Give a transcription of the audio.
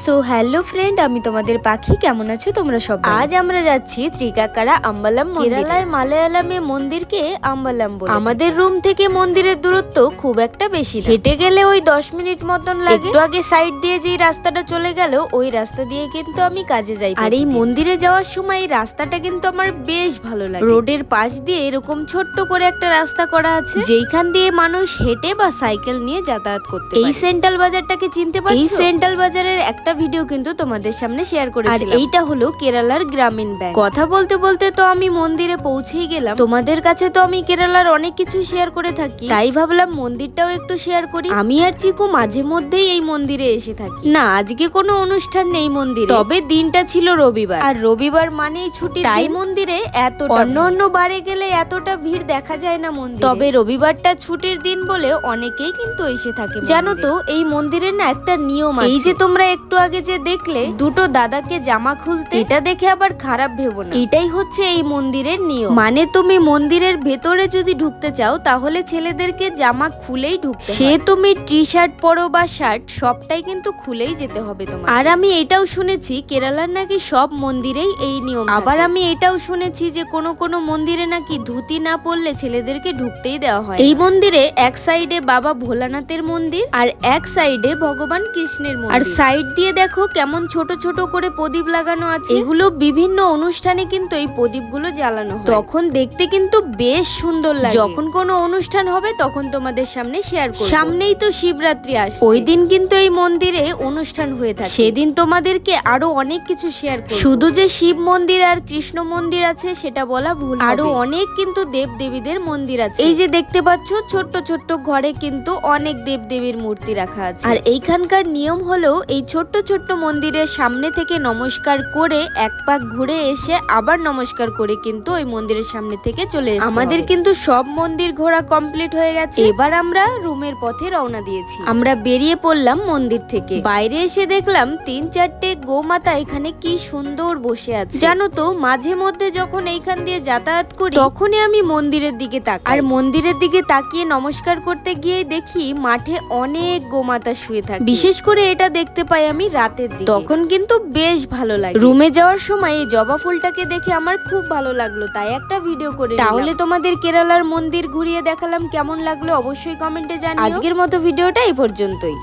So hello friend, আমি তোমাদের পাখি। কেমন আছো তোমরা সব? আজ আমরা যাচ্ছি ত্রিকাকারা আম্বালাম কেরালায়। মালায়ালামে মন্দিরকে আম্বালাম বলে। আমাদের রুম থেকে মন্দিরের দূরত্ব খুব একটা বেশি, হেঁটে গেলে ওই 10 মিনিট মতন লাগে। একটু আগে সাইড দিয়ে যে রাস্তাটা চলে গেল, ওই রাস্তা দিয়ে কিন্তু আমি কাজে যাই। আর এই মন্দিরে যাওয়ার সময় এই রাস্তাটা কিন্তু আমার বেশ ভালো লাগে। রোডের পাশ দিয়ে এরকম ছোট্ট করে একটা রাস্তা করা আছে, যেখান দিয়ে মানুষ হেঁটে বা সাইকেল নিয়ে যাতায়াত করতে পারে। এই সেন্ট্রাল বাজারটাকে চিনতে পারছো? এই সেন্ট্রাল বাজারের একটা ভিডিও কিন্তু তোমাদের সামনে শেয়ার করেছিলাম। আর এইটা হলো কেরালার গ্রামীণ ব্যাংক। কথা বলতে বলতে তো আমি মন্দিরে পৌঁছেই গেলাম। তোমাদের কাছে তো আমি কেরালার অনেক কিছু শেয়ার করে থাকি, তাই ভাবলাম মন্দিরটাও একটু শেয়ার করি। আমি আর চিকু মাঝে মধ্যেই এই মন্দিরে এসে থাকি। না, আজকে কোনো অনুষ্ঠান নেই মন্দিরে, তবে দিনটা ছিল রবিবার, আর রবিবার মানেই ছুটি, তাই মন্দিরে অন্য বারে গেলে এতটা ভিড় দেখা যায় না মন্দিরে। তবে রবিবারটা ছুটির দিন বলে অনেকেই কিন্তু এসে থাকে। জানো তো, এই মন্দিরের না একটা নিয়ম আছে। এই যে তোমরা একটু আগে যে দেখলে দুটো দাদাকে জামা খুলতে, এটা দেখে আবার খারাপ ভেবো না। এটাই হচ্ছে এই মন্দিরের নিয়ম। মানে তুমি মন্দিরের ভেতরে যদি ঢুকতে চাও, তাহলে ছেলেদেরকে জামা খুলেই ঢুকতে হয়। সে তুমি টি শার্ট পরো বা শার্ট, সবটাই কিন্তু খুলেই যেতে হবে তোমার। আর আমি এটাও শুনেছি কেরালার নাকি সব মন্দিরেই এই নিয়ম। আবার আমি এটাও শুনেছি যে কোনো মন্দিরে নাকি ধুতি না পরলে ছেলেদেরকে ঢুকতেই দেওয়া হয়। এই মন্দিরে এক সাইডে বাবা ভোলানাথের মন্দির, আর এক সাইডে ভগবান কৃষ্ণের মন্দির। আর সাইড দিয়ে দেখো কেমন ছোট ছোট করে প্রদীপ লাগানো আছে। এগুলো বিভিন্ন অনুষ্ঠানে কিন্তু এই প্রদীপগুলো জ্বালানো হয়, তখন দেখতে কিন্তু বেশ সুন্দর লাগে। যখন কোনো অনুষ্ঠান হবে তখন তোমাদের সামনে শেয়ার করব। সামনেই তো শিবরাত্রি আসছে, ওই দিন কিন্তু এই মন্দিরে অনুষ্ঠান হয়ে থাকে। সেদিন তোমাদেরকে আরো অনেক কিছু শেয়ার করব। শুধু যে শিব মন্দির আর কৃষ্ণ মন্দির আছে সেটা বলা ভুল, আরো অনেক কিন্তু দেব দেবীদের মন্দির আছে। এই যে দেখতে পাচ্ছ ছোট্ট ছোট্ট ঘরে কিন্তু অনেক দেব দেবীর মূর্তি রাখা আছে। আর এইখানকার নিয়ম হলো এই ছোট্ট ছোট্ট মন্দিরের সামনে থেকে নমস্কার করে এক পাক ঘুরে এসে আবার নমস্কার করে কিন্তু ওই মন্দিরের সামনে থেকে চলে এসে আমাদের কিন্তু সব মন্দির ঘোরা কমপ্লিট হয়ে গেছে। এবার আমরা রুমের পথে রওনা দিয়েছি। আমরা বেরিয়ে পড়লাম মন্দির থেকে। বাইরে এসে দেখলাম 3-4টে গোমাতা এখানে কি সুন্দর বসে আছে। জানো তো, মাঝে মধ্যে যখন এইখান দিয়ে যাতায়াত করি তখনই আমি মন্দিরের দিকে তাকাই, আর মন্দিরের দিকে তাকিয়ে নমস্কার করতে গিয়ে দেখি মাঠে অনেক গোমাতা শুয়ে থাকে। বিশেষ করে এটা দেখতে পাই আমি রাতের দিকে, তখন কিন্তু বেশ ভালো লাগে। রুমে যাওয়ার সময় এই জবা ফুলটাকে দেখে আমার খুব ভালো লাগলো, তাই একটা ভিডিও করে। তাহলে তোমাদের কেরালার মন্দির ঘুরিয়ে দেখালাম, কেমন লাগলো অবশ্যই কমেন্টে জানিও। আজকের মতো ভিডিওটা এই পর্যন্তই।